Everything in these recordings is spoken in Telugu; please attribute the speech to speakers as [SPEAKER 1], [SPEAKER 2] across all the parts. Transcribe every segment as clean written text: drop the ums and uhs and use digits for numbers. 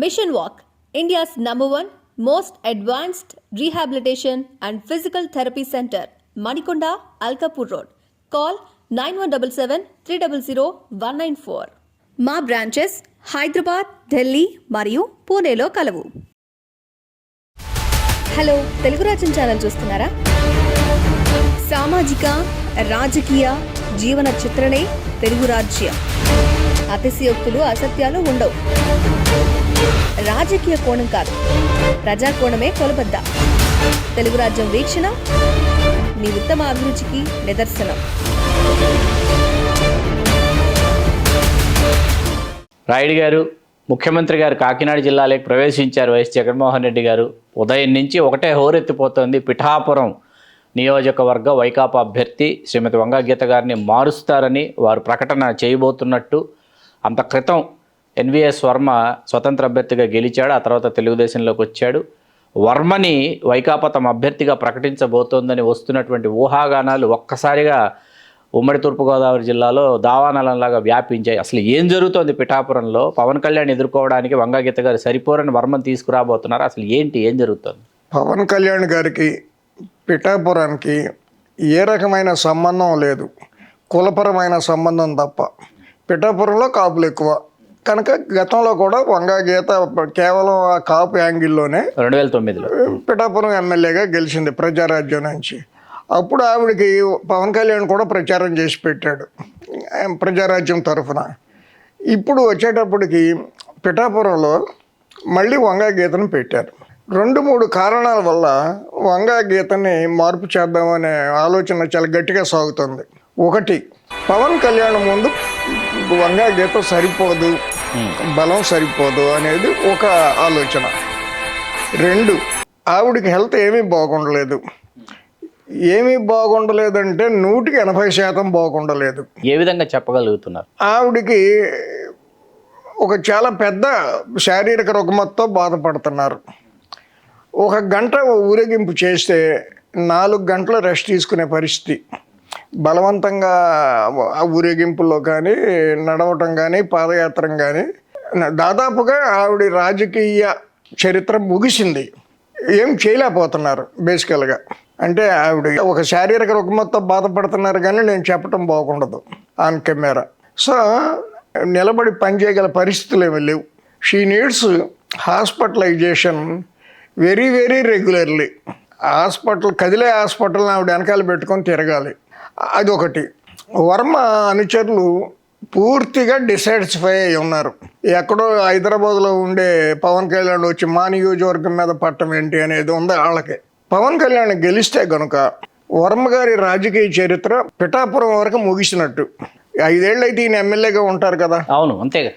[SPEAKER 1] Mission Walk, India's #1 most advanced rehabilitation and physical therapy center, Manikonda, Alkapur Road. Call 9177 300 194. మా బ్రాంచెస్ హైదరాబాద్, ఢిల్లీ మరియు పూణేలో కలవు. హలో, తెలుగు రాజ్యం ఛానల్ చూస్తున్నారా? సామాజిక, రాజకీయ, జీవన చిత్రణే తెలుగు రాజ్యం. అతిశయోక్తులు, అసత్యాలు ఉండవు. రాజకీయ కోణం కాదు, ప్రజా కోణమే కొలబద్ద. తెలుగు రాజ్యం వీక్షణ మీ ఉత్తమ అభిరుచికి నిదర్శనం.
[SPEAKER 2] రాయుడు గారు, ముఖ్యమంత్రి గారు కాకినాడ జిల్లాలోకి ప్రవేశించారు. వైఎస్ జగన్మోహన్ రెడ్డి గారు ఉదయం నుంచి ఒకటే హోరెత్తిపోతోంది. పిఠాపురం నియోజకవర్గ వైకాపా అభ్యర్థి శ్రీమతి వంగా గీత గారిని మారుస్తారని వారు ప్రకటన చేయబోతున్నట్టు. అంత క్రితం ఎన్వీఎస్ వర్మ స్వతంత్ర అభ్యర్థిగా గెలిచాడు, ఆ తర్వాత తెలుగుదేశంలోకి వచ్చాడు. వర్మని వైకాపా తమ అభ్యర్థిగా ప్రకటించబోతోందని వస్తున్నటువంటి ఊహాగానాలు ఒక్కసారిగా ఉమ్మడి తూర్పుగోదావరి జిల్లాలో దావానలంలాగా వ్యాపించాయి. అసలు ఏం జరుగుతోంది పిఠాపురంలో? పవన్ కళ్యాణ్ ఎదుర్కోవడానికి వంగా గీత గారు సరిపోరని వర్మని తీసుకురాబోతున్నారు. అసలు ఏంటి, ఏం జరుగుతుంది?
[SPEAKER 3] పవన్ కళ్యాణ్ గారికి పిఠాపురానికి ఏ రకమైన సంబంధం లేదు, కులపరమైన సంబంధం తప్ప. పిఠాపురంలో కాపులు ఎక్కువ కనుక గతంలో కూడా వంగా గీత కేవలం ఆ కాపు యాంగిల్లోనే
[SPEAKER 2] 2009లో
[SPEAKER 3] పిఠాపురం ఎమ్మెల్యేగా గెలిచింది ప్రజారాజ్యం నుంచి. అప్పుడు ఆవిడకి పవన్ కళ్యాణ్ కూడా ప్రచారం చేసి పెట్టాడు ప్రజారాజ్యం తరఫున. ఇప్పుడు వచ్చేటప్పటికి పిఠాపురంలో మళ్ళీ వంగా గీతను పెట్టారు. 2-3 కారణాల వల్ల వంగా గీతని మార్పు చేద్దామనే ఆలోచన చాలా గట్టిగా సాగుతుంది. ఒకటి, పవన్ కళ్యాణ్ ముందు వంగా గీత సరిపోదు, బలం సరిపోదు అనేది ఒక ఆలోచన. 2, ఆవిడికి హెల్త్ ఏమీ బాగుండలేదు. ఏమీ బాగుండలేదంటే 180% బాగుండలేదు.
[SPEAKER 2] ఏ విధంగా చెప్పగలుగుతున్నారు?
[SPEAKER 3] ఆవిడికి ఒక చాలా పెద్ద శారీరక రుగ్మతతో బాధపడుతున్నారు. 1 గంట ఊరేగింపు చేస్తే 4 గంటలు రెస్ట్ తీసుకునే పరిస్థితి. బలవంతంగా ఆ ఊరేగింపుల్లో కానీ, నడవటం కానీ, పాదయాత్ర కానీ, దాదాపుగా ఆవిడ రాజకీయ చరిత్ర ముగిసింది. ఏం చేయలేకపోతున్నారు బేసికల్గా. అంటే ఆవిడ ఒక శారీరక రుగ్మతతో బాధపడుతున్నారు కానీ నేను చెప్పటం బాగుండదు ఆన్ కెమెరా. సో నిలబడి పనిచేయగల పరిస్థితులు ఏమీ లేవు. She needs hospitalisation very very regularly. కదిలే హాస్పిటల్ని ఆవిడ వెనకాల పెట్టుకొని తిరగాలి. అదొకటి. వర్మ అనుచరులు పూర్తిగా డిసాటిస్ఫై అయి ఉన్నారు. ఎక్కడో హైదరాబాద్లో ఉండే పవన్ కళ్యాణ్ వచ్చి మా నియోజకవర్గం మీద పట్టం ఏంటి అనేది ఉంది వాళ్ళకి. పవన్ కళ్యాణ్ గెలిస్తే కనుక వర్మ గారి రాజకీయ చరిత్ర పిఠాపురం వరకు ముగిసినట్టు. 5 ఏళ్ళు అయితే ఈయన ఎమ్మెల్యేగా ఉంటారు కదా.
[SPEAKER 2] అవును, అంతేగా.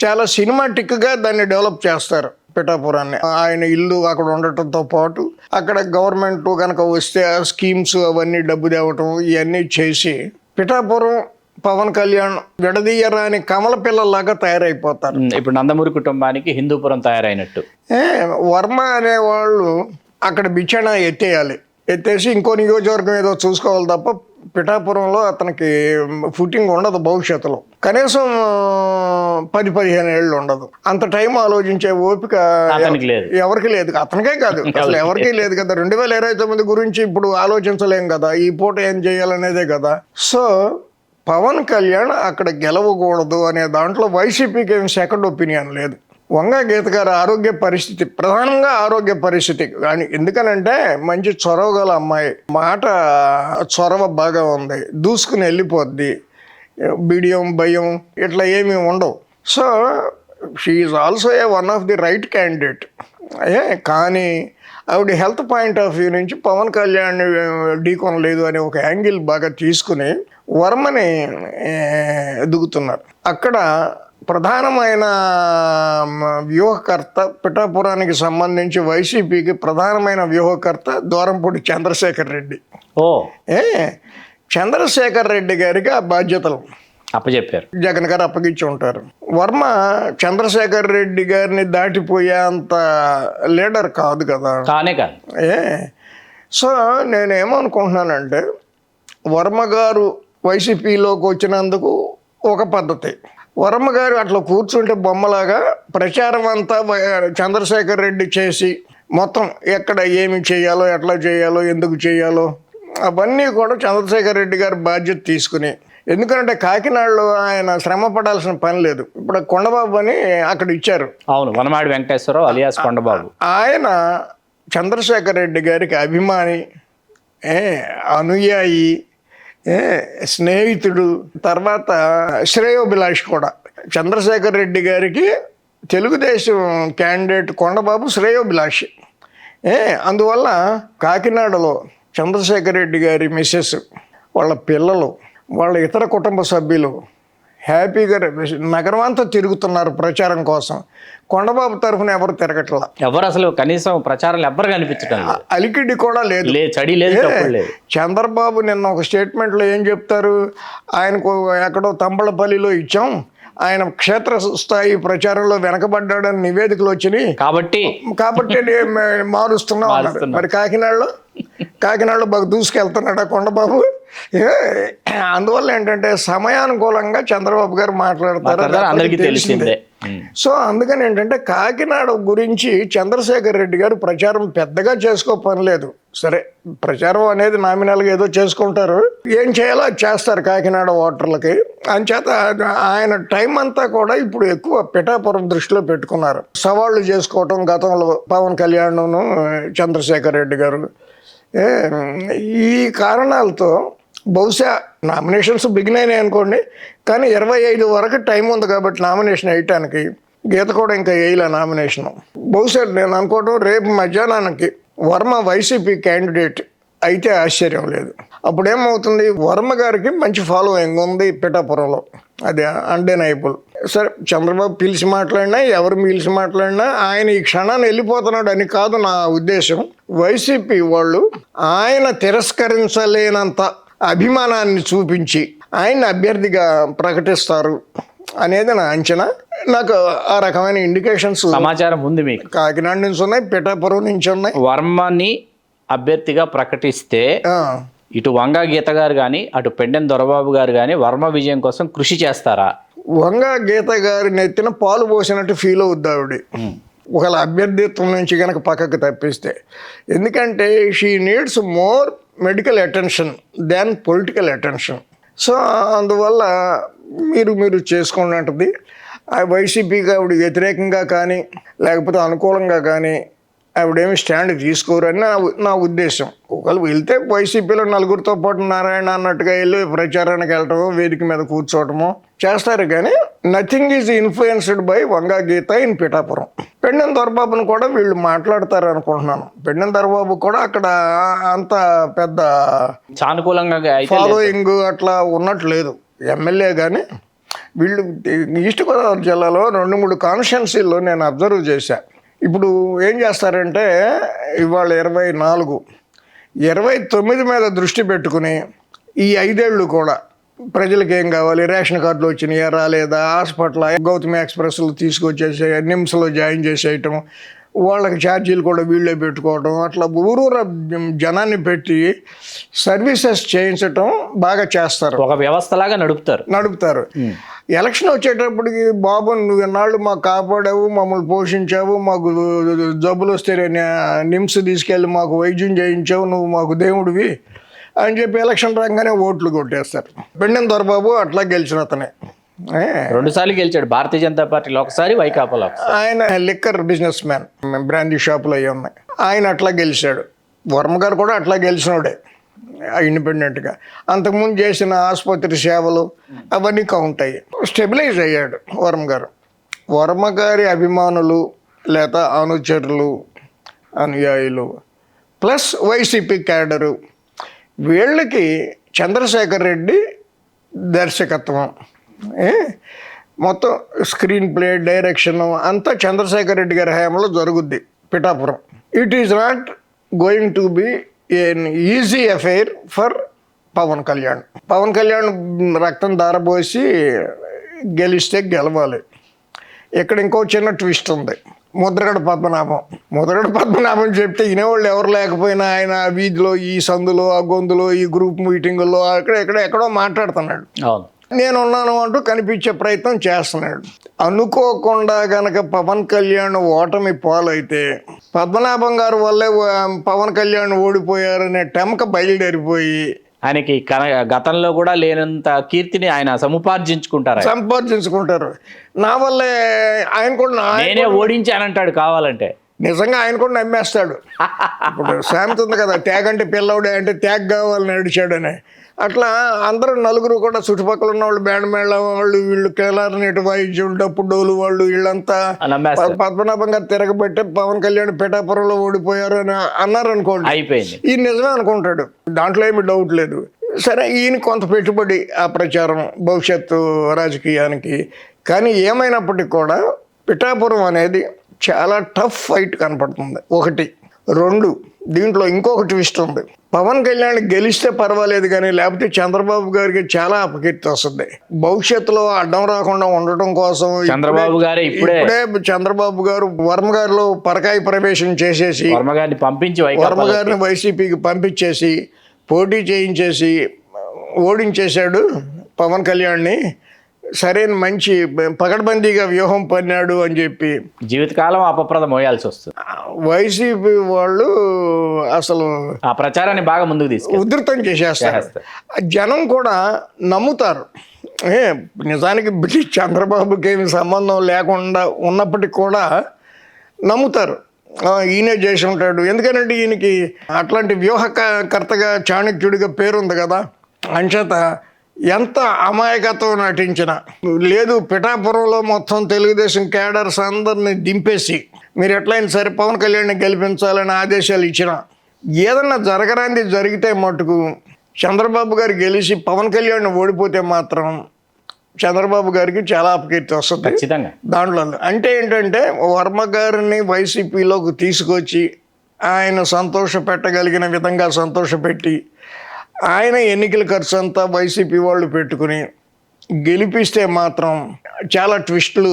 [SPEAKER 3] చాలా సినిమాటిక్గా దాన్ని డెవలప్ చేస్తారు పిఠాపురాన్ని. ఆయన ఇల్లు అక్కడ ఉండటంతో పాటు అక్కడ గవర్నమెంట్ కనుక వస్తే ఆ స్కీమ్స్ అవన్నీ డబ్బు తేవటం ఇవన్నీ చేసి పిఠాపురం పవన్ కళ్యాణ్ విడదీయరాని కమల పిల్లల్లాగా తయారైపోతారు.
[SPEAKER 2] ఇప్పుడు నందమూరి కుటుంబానికి హిందూపురం తయారైనట్టు.
[SPEAKER 3] వర్మ అనేవాళ్ళు అక్కడ బిచ్చణ ఎత్తేసి ఇంకో నియోజకవర్గం ఏదో చూసుకోవాలి తప్ప పిఠాపురంలో అతనికి ఫుటింగ్ ఉండదు. భవిష్యత్తులో కనీసం 10-15 ఏళ్ళు ఉండదు. అంత టైం ఆలోచించే ఓపిక ఎవరికి లేదు. అతనికే కాదు, అసలు ఎవరికీ లేదు కదా. 2029 గురించి ఇప్పుడు ఆలోచించలేం కదా, ఈ పూట ఏం చేయాలనేదే కదా. సో పవన్ కళ్యాణ్ అక్కడ గెలవకూడదు అనే దాంట్లో వైసీపీకి ఏం సెకండ్ ఒపీనియన్ లేదు. వంగా గీత గారి ఆరోగ్య పరిస్థితి, ప్రధానంగా ఆరోగ్య పరిస్థితి కానీ, ఎందుకనంటే మంచి చొరవ గల అమ్మాయి, మాట చొరవ బాగా ఉంది, దూసుకుని వెళ్ళిపోద్ది, బిడియం భయం ఇట్లా ఏమీ ఉండవు. So she is also one of the right candidate. కానీ ఆవిడ హెల్త్ పాయింట్ ఆఫ్ వ్యూ నుంచి పవన్ కళ్యాణ్ ఢీకొనలేదు అనే ఒక యాంగిల్ బాగా తీసుకుని వర్మని ఎదుగుతున్నారు. అక్కడ ప్రధానమైన వ్యూహకర్త పిఠాపురానికి సంబంధించి వైసీపీకి ప్రధానమైన వ్యూహకర్త దూరంపూడి చంద్రశేఖర్ రెడ్డి. చంద్రశేఖర్ రెడ్డి గారికి ఆ బాధ్యతలు
[SPEAKER 2] అప్పచెప్పారు,
[SPEAKER 3] జగన్ గారు అప్పగించి ఉంటారు. వర్మ చంద్రశేఖర్ రెడ్డి గారిని దాటిపోయే అంత లీడర్ కాదు కదా. సో నేనేమనుకుంటున్నానంటే వర్మ గారు వైసీపీలోకి వచ్చినందుకు ఒక పద్ధతి, వర్మ గారు అట్లా కూర్చుంటే బొమ్మలాగా ప్రచారం అంతా చంద్రశేఖర్ రెడ్డి చేసి మొత్తం ఎక్కడ ఏమి చేయాలో, ఎట్లా చేయాలో, ఎందుకు చేయాలో అవన్నీ కూడా చంద్రశేఖర్ రెడ్డి గారు బాధ్యత తీసుకుని, ఎందుకంటే కాకినాడలో ఆయన శ్రమ పడాల్సిన పని లేదు. ఇప్పుడు కొండబాబు అని అక్కడ ఇచ్చారు.
[SPEAKER 2] అవును, వనమాడి వెంకటేశ్వరరావు అలియాస్ కొండబాబు.
[SPEAKER 3] ఆయన చంద్రశేఖర్ రెడ్డి గారికి అభిమాని, అనుయాయి, స్నేహితుడు, తర్వాత శ్రేయోభిలాష్ కూడా. చంద్రశేఖర్ రెడ్డి గారికి తెలుగుదేశం క్యాండిడేట్ కొండబాబు శ్రేయోభిలాషి. అందువల్ల కాకినాడలో చంద్రశేఖర్ రెడ్డి గారి మిస్సెస్, వాళ్ళ పిల్లలు, వాళ్ళ ఇతర కుటుంబ సభ్యులు హ్యాపీగా నగరం అంతా తిరుగుతున్నారు ప్రచారం కోసం. కొండబాబు తరఫున ఎవరు తిరగట్లా,
[SPEAKER 2] ఎవరు అసలు కనీసం ప్రచారాలు ఎవ్వరు కనిపించడం లేదు.
[SPEAKER 3] అలికిడి కూడా లేదు,
[SPEAKER 2] చడి లేదు, తప్పుడు లేదు.
[SPEAKER 3] చంద్రబాబు నిన్న ఒక స్టేట్మెంట్లో ఏం చెప్తారు, ఆయనకు ఎక్కడో తంబళపల్లిలో ఇచ్చాం, ఆయన క్షేత్రస్థాయి ప్రచారంలో వెనకబడ్డాడని నివేదికలు వచ్చినాయి కాబట్టి మారుస్తున్నాం అన్నారు. మరి కాకినాడలో బాగా దూసుకెళ్తున్నాడా కొండబాబు? అందువల్ల ఏంటంటే సమయానుకూలంగా చంద్రబాబు గారు మాట్లాడతారు, అందరికీ తెలిసిందే. సో అందుకని ఏంటంటే కాకినాడ గురించి చంద్రశేఖర్ రెడ్డి గారు ప్రచారం పెద్దగా చేసుకో పని లేదు. సరే, ప్రచారం అనేది నామినల్గా ఏదో చేసుకుంటారు, ఏం చేయాలో అది చేస్తారు కాకినాడ ఓటర్లకి. అంచేత ఆయన టైం అంతా కూడా ఇప్పుడు ఎక్కువ పిఠాపురం దృష్టిలో పెట్టుకున్నారు. సవాళ్ళు చేసుకోవటం గతంలో పవన్ కళ్యాణ్, చంద్రశేఖర్ రెడ్డి గారు. ఈ కారణాలతో బహుశా నామినేషన్స్ బిగిన్ అయినాయి అనుకోండి, కానీ 25 వరకు టైం ఉంది కాబట్టి నామినేషన్ వేయటానికి. గీత కూడా ఇంకా వేయలే నామినేషన్. బహుశా నేను అనుకోవటం రేపు మధ్యాహ్నానికి వర్మ వైసీపీ క్యాండిడేట్ అయితే ఆశ్చర్యం లేదు. అప్పుడేమవుతుంది, వర్మ గారికి మంచి ఫాలోయింగ్ ఉంది పిఠాపురంలో, అది అన్డెనైబుల్. సరే, చంద్రబాబు పిలిచి మాట్లాడినా, ఎవరు పిలిచి మాట్లాడినా ఆయన ఈ క్షణాన్ని వెళ్ళిపోతున్నాడు అని కాదు నా ఉద్దేశం. వైసీపీ వాళ్ళు ఆయన తిరస్కరించలేనంత అభిమానాన్ని చూపించి ఆయన అభ్యర్థిగా ప్రకటిస్తారు అనేది నా అంచనా. నాకు ఆ రకమైన ఇండికేషన్స్,
[SPEAKER 2] సమాచారం ఉంది మీకు.
[SPEAKER 3] కాకినాడ నుంచి ఉన్నాయి, పిఠాపురం నుంచి ఉన్నాయి.
[SPEAKER 2] వర్మని అభ్యర్థిగా ప్రకటిస్తే ఇటు వంగా గీత గారు కానీ, అటు పెండెం దొరబాబు గారు కానీ వర్మ విజయం కోసం కృషి చేస్తారా?
[SPEAKER 3] వంగా గీత గారి నెత్తిన పాలు పోసినట్టు ఫీల్ అవుద్ది ఆవిడ ఒకవేళ అభ్యర్థిత్వం నుంచి కనుక పక్కకు తప్పిస్తే. ఎందుకంటే she needs more medical attention than political attention. So అందువల్ల మీరు చేసుకోండి అంటుంది. వైసీపీకి ఆవిడ వ్యతిరేకంగా కానీ లేకపోతే అనుకూలంగా కానీ ఆవిడేమి స్టాండ్ తీసుకోరని నా ఉద్దేశం. ఒకవేళ వెళ్తే వైసీపీలో నలుగురితో పాటు నారాయణ అన్నట్టుగా వెళ్ళి ప్రచారానికి వెళ్ళటమో, వేదిక మీద కూర్చోవటమో చేస్తారు, కానీ nothing is influenced by Vanga Geetha in Pithapuram. Pendem దొరబాబును కూడా వీళ్ళు మాట్లాడతారు అనుకుంటున్నాను. పెండెం దొరబాబు కూడా అక్కడ అంత పెద్ద
[SPEAKER 2] సానుకూలంగా
[SPEAKER 3] ఫాలోయింగ్ అట్లా ఉన్నట్లు లేదు ఎమ్మెల్యే. కానీ వీళ్ళు ఈస్ట్ గోదావరి జిల్లాలో 2-3 కాన్స్టిట్యున్సీల్లో నేను అబ్జర్వ్ చేశాను. ఇప్పుడు ఏం చేస్తారంటే ఇవాళ 24, 29 మీద దృష్టి పెట్టుకుని ఈ 5 ఏళ్ళు కూడా ప్రజలకు ఏం కావాలి, రేషన్ కార్డులు వచ్చినాయా రాలేదా, హాస్పిటల్ గౌతమి ఎక్స్ప్రెస్లు తీసుకొచ్చేసి నిమ్స్లో జాయిన్ చేసేయటం, వాళ్ళకి ఛార్జీలు కూడా వీళ్ళే పెట్టుకోవడం, అట్లా ఊరూర జనాన్ని పెట్టి సర్వీసెస్ చేయించటం బాగా చేస్తారు.
[SPEAKER 2] ఒక వ్యవస్థలాగా నడుపుతారు. ఎలక్షన్ వచ్చేటప్పటికి, బాబు నువ్వు ఎన్నాళ్ళు మాకు కాపాడావు, మమ్మల్ని పోషించావు, మాకు జబ్బులు వస్తే నిమ్స్ తీసుకెళ్ళి మాకు వైద్యం చేయించావు, నువ్వు మాకు దేవుడివి అని చెప్పి ఎలక్షన్ రాగానే ఓట్లు కొట్టేస్తారు. పెండెం దొరబాబు అట్లా గెలిచిన అతనే. 2 సార్లు గెలిచాడు భారతీయ జనతా పార్టీలో, ఒకసారి వైకాపాలో.
[SPEAKER 3] ఆయన లిక్కర్ బిజినెస్ మ్యాన్, బ్రాండీ షాపులు అవి ఉన్నాయి. ఆయన అట్లా గెలిచాడు. వర్మ గారు కూడా అట్లా గెలిచినోడే ఇండిపెండెంట్గా. అంతకుముందు చేసిన ఆసుపత్రి సేవలు అవన్నీ కౌంట్ అయ్యాయి. స్టెబిలైజ్ అయ్యాడు వర్మ గారు. వర్మ గారి అభిమానులు లేదా అనుచరులు, అనుయాయులు ప్లస్ వైసీపీ క్యాడరు, వీళ్ళకి చంద్రశేఖర్ రెడ్డి దర్శకత్వం, మొత్తం స్క్రీన్ ప్లే, డైరెక్షన్ అంతా చంద్రశేఖర్ రెడ్డి గారి హయాంలో జరుగుద్ది Pithapuram. It is not going to be an easy affair for Pawan Kalyan. Pawan Kalyan రక్తం దారబోసి గెలిస్తే గెలవాలి. ఇక్కడ ఇంకో చిన్న ట్విస్ట్ ఉంది. ముద్రగడ పద్మనాభం చెప్తే వినేవాళ్ళు ఎవరు లేకపోయినా ఆయన వీధిలో, ఈ సందులో, ఆ గొంతులో, ఈ గ్రూప్ మీటింగుల్లో ఎక్కడో మాట్లాడుతున్నాడు. నేనున్నాను అంటూ కనిపించే ప్రయత్నం చేస్తున్నాడు. అనుకోకుండా గనక పవన్ కళ్యాణ్ ఓటమి పాలైతే పద్మనాభం గారు వల్లే పవన్ కళ్యాణ్ ఓడిపోయారనే టెమక బయలుదేరిపోయి
[SPEAKER 2] ఆయనకి గతంలో కూడా లేనంత కీర్తిని ఆయన
[SPEAKER 3] సంపాదించుకుంటారు. నా వల్లే ఆయన కూడా
[SPEAKER 2] నేనే ఓడించానంటాడు కావాలంటే.
[SPEAKER 3] నిజంగా ఆయన కూడా నమ్మేస్తాడు. ఇప్పుడు సామెత ఉంది కదా, తేగంటే పిల్లవుడే అంటే తేగ కావాలని నడిచాడని. అట్లా అందరూ నలుగురు కూడా చుట్టుపక్కల ఉన్న వాళ్ళు, బ్యాండ్ మేళ వాళ్ళు, వీళ్ళు కేలారనేటి వాయిద్యం, డప్పు డోలు వాళ్ళు, వీళ్ళంతా పద్మనాభం గారు తిరగబెట్టి పవన్ కళ్యాణ్ పిఠాపురంలో ఓడిపోయారు అని అన్నారు అనుకోండి,
[SPEAKER 2] అయిపోయింది.
[SPEAKER 3] ఈ నిజమే అనుకుంటాడు, దాంట్లో ఏమి డౌట్ లేదు. సరే, ఈయన కొంత పెట్టుబడి ఆ ప్రచారం భవిష్యత్తు రాజకీయానికి. కానీ ఏమైనప్పటికీ కూడా పిఠాపురం అనేది చాలా టఫ్ ఫైట్ కనపడుతుంది. 1, 2 దీంట్లో ఇంకొక ట్విస్ట్ ఉంది. పవన్ కళ్యాణ్ గెలిస్తే పర్వాలేదు కానీ లేకపోతే చంద్రబాబు గారికి చాలా అపకీర్తి వస్తుంది. భవిష్యత్తులో అడ్డం రాకుండా ఉండటం కోసం
[SPEAKER 2] చంద్రబాబు
[SPEAKER 3] గారు వర్మ గారిలో పరకాయ ప్రవేశం చేసేసి వర్మ గారిని వైసీపీకి పంపించేసి పోటీ చేయించేసి ఓడించేశాడు పవన్ కళ్యాణ్ని. సరైన మంచి పకడ్బందీగా వ్యూహం పన్నాడు అని చెప్పి
[SPEAKER 2] జీవితకాలం అపప్రదం మోయాల్సి వస్తుంది.
[SPEAKER 3] వైసీపీ వాళ్ళు అసలు
[SPEAKER 2] ఆ ప్రచారాన్ని బాగా ముందుకు తీసుకు
[SPEAKER 3] ఉధృతం చేసేస్తారు. జనం కూడా నమ్ముతారు. నిజానికి చంద్రబాబుకి ఏమి సంబంధం లేకుండా ఉన్నప్పటికీ కూడా నమ్ముతారు, ఈయనే చేసి ఉంటాడు. ఎందుకంటే ఈయనకి అట్లాంటి వ్యూహకర్తగా చాణక్యుడిగా పేరుంది కదా. అంచేత ఎంత అమాయకత్వం నటించిన లేదు, పిఠాపురంలో మొత్తం తెలుగుదేశం క్యాడర్స్ అందరిని దింపేసి మీరు ఎట్లయినా సరే పవన్ కళ్యాణ్ని గెలిపించాలని ఆదేశాలు ఇచ్చిన, ఏదన్నా జరగరాంది జరిగితే మటుకు చంద్రబాబు గారు గెలిచి పవన్ కళ్యాణ్ ఓడిపోతే మాత్రం చంద్రబాబు గారికి చాలా అపకీర్తి వస్తుంది దాంట్లో. అంటే ఏంటంటే వర్మ గారిని వైసీపీలోకి తీసుకొచ్చి ఆయన సంతోష పెట్టగలిగిన విధంగా సంతోషపెట్టి ఆయన ఎన్నికల ఖర్చు అంతా వైసీపీ వాళ్ళు పెట్టుకుని గెలిపిస్తే మాత్రం చాలా ట్విస్టులు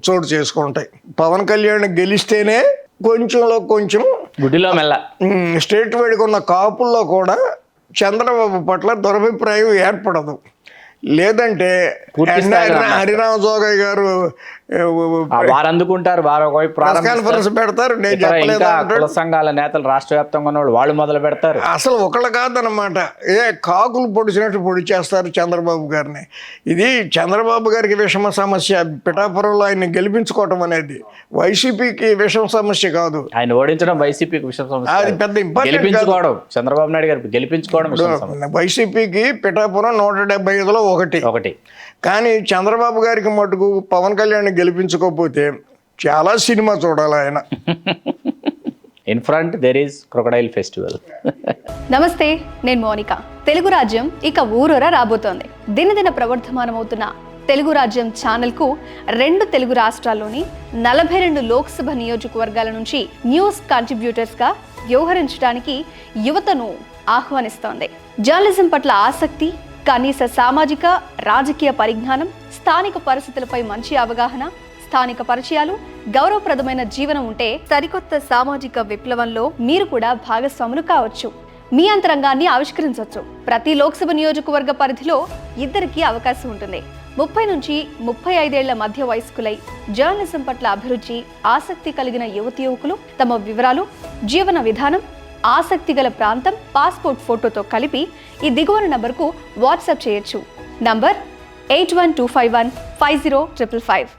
[SPEAKER 3] చోటు చేసుకుంటాయి. పవన్ కళ్యాణ్ గెలిస్తేనే కొంచెంలో కొంచెం
[SPEAKER 2] గుడిలో మెల్ల
[SPEAKER 3] స్టేట్ వైడ్గా ఉన్న కాపుల్లో కూడా చంద్రబాబు పట్ల దురభిప్రాయం ఏర్పడదు. లేదంటే హరిరామ జోగయ్య గారు
[SPEAKER 2] వారు అందుకుంటారు, వారు
[SPEAKER 3] కాన్ఫరెన్స్ పెడతారు, నేను చెప్పలేదు
[SPEAKER 2] సంఘాల నేతలు రాష్ట్ర వ్యాప్తంగా ఉన్న వాళ్ళు మొదలు పెడతారు.
[SPEAKER 3] అసలు ఒకళ్ళు కాదనమాట, కాకులు పొడిచినట్టు పొడి చేస్తారు చంద్రబాబు గారిని. ఇది చంద్రబాబు గారికి విషమ సమస్య. పిఠాపురంలో ఆయన్ని గెలిపించుకోవటం అనేది వైసీపీకి విషమ సమస్య కాదు.
[SPEAKER 2] ఆయన ఓడించడం వైసీపీకి విషమ సమస్య,
[SPEAKER 3] అది పెద్ద ఇంపార్టెంట్.
[SPEAKER 2] చంద్రబాబు నాయుడు గారు గెలిపించుకోవడం
[SPEAKER 3] వైసీపీకి పిఠాపురం 175లో ఒకటి. కానీ చంద్రబాబు గారికి మటుకు పవన్ కళ్యాణ్ గెలిపించుకోకపోతే చాలా సినిమా చూడాలి ఆయన.
[SPEAKER 2] In front there is crocodile festival.
[SPEAKER 1] నమస్తే, నేను మోనిక. తెలుగు రాజ్యం ఇక ఊరూరా రాబోతోంది. దినదిన ప్రవర్ధమానమవుతున్న తెలుగు రాజ్యం ఛానల్కు 2 తెలుగు రాష్ట్రాల్లోని 42 లోక్సభ నియోజకవర్గాల నుంచి న్యూస్ కంట్రిబ్యూటర్స్గా వ్యవహరించడానికి యువతను ఆహ్వానిస్తోంది. జర్నలిజం పట్ల ఆసక్తి, కనీస సామాజిక రాజకీయ పరిజ్ఞానం, స్థానిక పరిస్థితులపై మంచి అవగాహన, స్థానిక పరిచయాలు, గౌరవప్రదమైన జీవనం ఉంటే సరికొత్త సామాజిక విప్లవంలో మీరు కూడా భాగస్వాములు కావచ్చు. మీ అంతరంగాన్ని ఆవిష్కరించవచ్చు. ప్రతి లోక్సభ నియోజకవర్గ పరిధిలో 2 అవకాశం ఉంటుంది. 30 నుంచి 35 ఏళ్ల మధ్య వయస్కులై జర్నలిజం పట్ల అభిరుచి, ఆసక్తి కలిగిన యువతి యువకులు తమ వివరాలు, జీవన విధానం, ఆసక్తి గల ప్రాంతం, పాస్పోర్ట్ ఫోటోతో కలిపి ఈ దిగువన నంబర్కు వాట్సాప్ చేయొచ్చు. నంబర్ 8125150555.